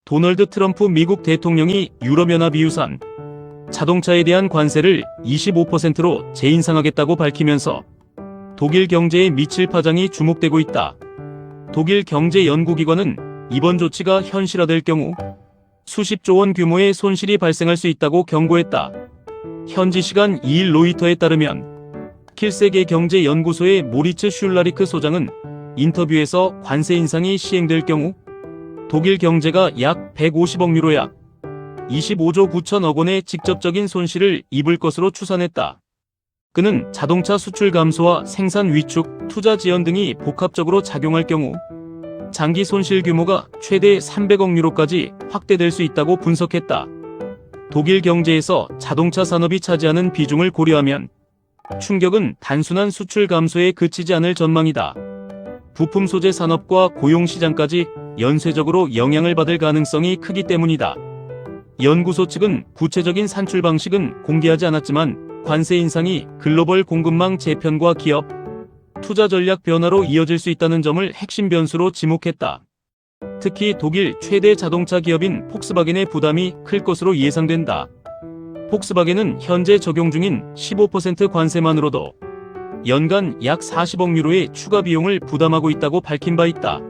도널드 트럼프 미국 대통령이 유럽연합 EU산 자동차에 대한 관세를 25%로 재인상하겠다고 밝히면서 독일 경제에 미칠 파장이 주목되고 있다. 독일 경제연구기관은 이번 조치가 현실화될 경우 수십조 원 규모의 손실이 발생할 수 있다고 경고했다. 현지 시간 2일 로이터에 따르면 킬세계 경제연구소의 모리츠 슐라리크 소장은 인터뷰에서 관세 인상이 시행될 경우 독일 경제가 약 150억 유로 약 25조 9천억 원의 직접적인 손실을 입을 것으로 추산했다. 그는 자동차 수출 감소와 생산 위축, 투자 지연 등이 복합적으로 작용할 경우 장기 손실 규모가 최대 300억 유로까지 확대될 수 있다고 분석했다. 독일 경제에서 자동차 산업이 차지하는 비중을 고려하면 충격은 단순한 수출 감소에 그치지 않을 전망이다. 부품 소재 산업과 고용 시장까지 연쇄적으로 영향을 받을 가능성이 크기 때문이다. 연구소 측은 구체적인 산출 방식은 공개하지 않았지만 관세 인상이 글로벌 공급망 재편과 기업, 투자 전략 변화로 이어질 수 있다는 점을 핵심 변수로 지목했다. 특히 독일 최대 자동차 기업인 폭스바겐의 부담이 클 것으로 예상된다. 폭스바겐은 현재 적용 중인 15% 관세만으로도 연간 약 40억 유로의 추가 비용을 부담하고 있다고 밝힌 바 있다.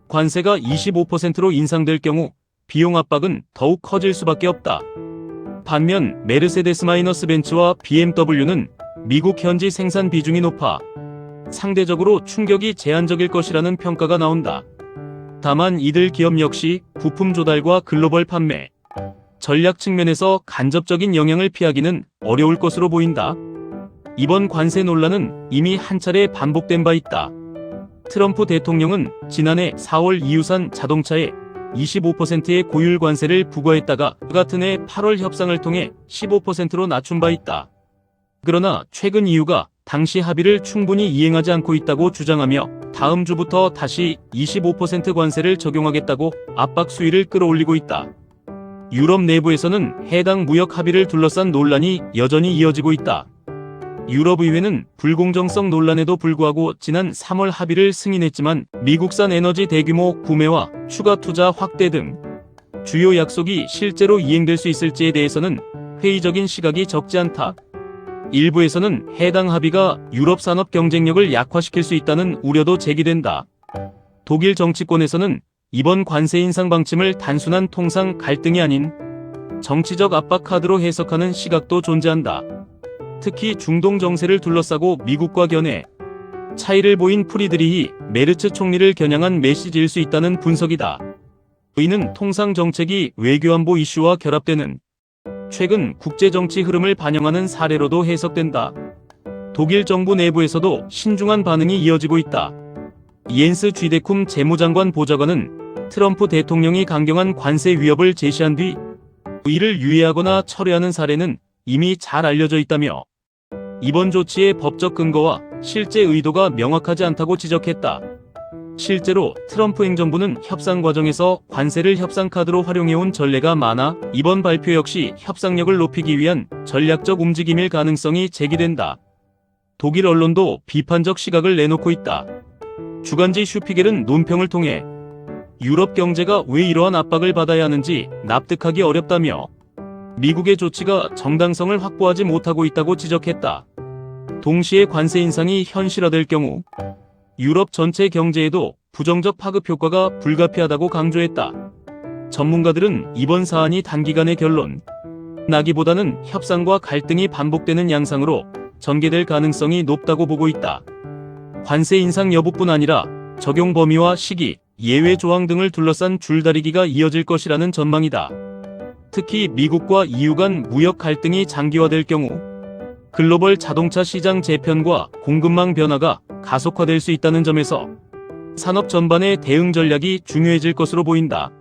관세가 25%로 인상될 경우 비용 압박은 더욱 커질 수밖에 없다. 반면 메르세데스-벤츠와 BMW는 미국 현지 생산 비중이 높아 상대적으로 충격이 제한적일 것이라는 평가가 나온다. 다만 이들 기업 역시 부품 조달과 글로벌 판매, 전략 측면에서 간접적인 영향을 피하기는 어려울 것으로 보인다. 이번 관세 논란은 이미 한 차례 반복된 바 있다. 트럼프 대통령은 지난해 4월 EU산 자동차에 25%의 고율 관세를 부과했다가 같은 해 8월 협상을 통해 15%로 낮춘 바 있다. 그러나 최근 EU가 당시 합의를 충분히 이행하지 않고 있다고 주장하며 다음 주부터 다시 25% 관세를 적용하겠다고 압박 수위를 끌어올리고 있다. 유럽 내부에서는 해당 무역 합의를 둘러싼 논란이 여전히 이어지고 있다. 유럽의회는 불공정성 논란에도 불구하고 지난 3월 합의를 승인했지만 미국산 에너지 대규모 구매와 추가 투자 확대 등 주요 약속이 실제로 이행될 수 있을지에 대해서는 회의적인 시각이 적지 않다. 일부에서는 해당 합의가 유럽 산업 경쟁력을 약화시킬 수 있다는 우려도 제기된다. 독일 정치권에서는 이번 관세 인상 방침을 단순한 통상 갈등이 아닌 정치적 압박 카드로 해석하는 시각도 존재한다. 특히 중동 정세를 둘러싸고 미국과 견해 차이를 보인 프리드리히 메르츠 총리를 겨냥한 메시지일 수 있다는 분석이다. 이는 통상 정책이 외교안보 이슈와 결합되는 최근 국제정치 흐름을 반영하는 사례로도 해석된다. 독일 정부 내부에서도 신중한 반응이 이어지고 있다. 이엔스 쥐데쿰 재무장관 보좌관은 트럼프 대통령이 강경한 관세 위협을 제시한 뒤 이를 유예하거나 철회하는 사례는 이미 잘 알려져 있다며 이번 조치의 법적 근거와 실제 의도가 명확하지 않다고 지적했다. 실제로 트럼프 행정부는 협상 과정에서 관세를 협상 카드로 활용해온 전례가 많아 이번 발표 역시 협상력을 높이기 위한 전략적 움직임일 가능성이 제기된다. 독일 언론도 비판적 시각을 내놓고 있다. 주간지 슈피겔은 논평을 통해 유럽 경제가 왜 이러한 압박을 받아야 하는지 납득하기 어렵다며 미국의 조치가 정당성을 확보하지 못하고 있다고 지적했다. 동시에 관세 인상이 현실화될 경우 유럽 전체 경제에도 부정적 파급 효과가 불가피하다고 강조했다. 전문가들은 이번 사안이 단기간의 결론 나기보다는 협상과 갈등이 반복되는 양상으로 전개될 가능성이 높다고 보고 있다. 관세 인상 여부뿐 아니라 적용 범위와 시기, 예외 조항 등을 둘러싼 줄다리기가 이어질 것이라는 전망이다. 특히 미국과 EU 간 무역 갈등이 장기화될 경우 글로벌 자동차 시장 재편과 공급망 변화가 가속화될 수 있다는 점에서 산업 전반의 대응 전략이 중요해질 것으로 보인다.